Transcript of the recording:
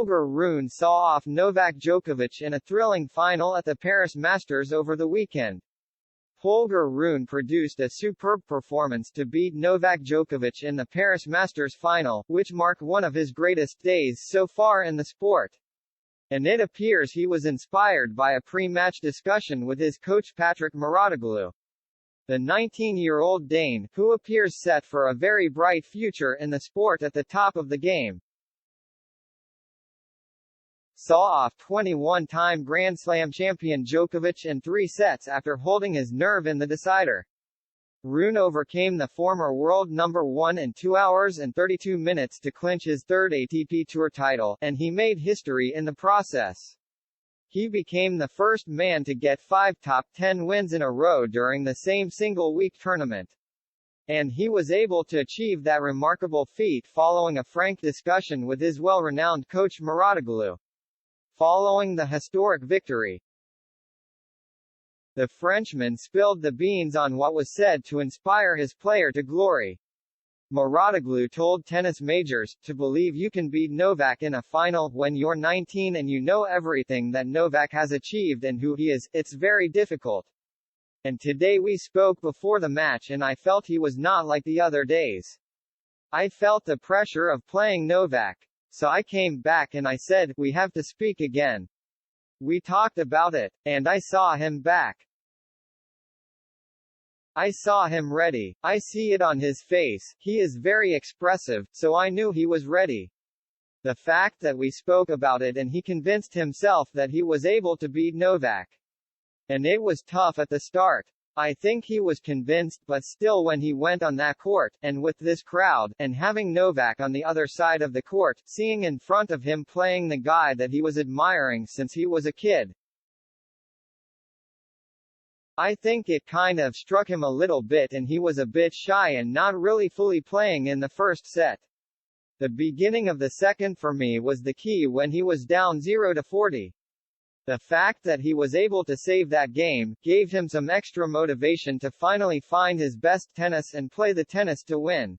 Holger Rune saw off Novak Djokovic in a thrilling final at the Paris Masters over the weekend. Holger Rune produced a superb performance to beat Novak Djokovic in the Paris Masters final, which marked one of his greatest days so far in the sport. And it appears he was inspired by a pre-match discussion with his coach Patrick Mouratoglou. The 19-year-old Dane, who appears set for a very bright future in the sport at the top of the game, saw off 21-time Grand Slam champion Djokovic in 3 sets after holding his nerve in the decider. Rune overcame the former world number 1 in 2 hours and 32 minutes to clinch his 3rd ATP Tour title, and he made history in the process. He became the first man to get 5 top 10 wins in a row during the same single-week tournament. And he was able to achieve that remarkable feat following a frank discussion with his well-renowned coach Mouratoglou. Following the historic victory, the Frenchman spilled the beans on what was said to inspire his player to glory. Mouratoglou told tennis majors, "To believe you can beat Novak in a final when you're 19 and you know everything that Novak has achieved and who he is, it's very difficult. And today we spoke before the match and I felt he was not like the other days. I felt the pressure of playing Novak. So I came back and I said, we have to speak again. We talked about it, and I saw him back. I saw him ready. I see it on his face. He is very expressive, so I knew he was ready. The fact that we spoke about it and he convinced himself that he was able to beat Novak. And it was tough at the start. I think he was convinced, but still when he went on that court, and with this crowd, and having Novak on the other side of the court, seeing in front of him playing the guy that he was admiring since he was a kid, I think it kind of struck him a little bit and he was a bit shy and not really fully playing in the first set. The beginning of the second for me was the key when he was down 0-40. The fact that he was able to save that game, gave him some extra motivation to finally find his best tennis and play the tennis to win.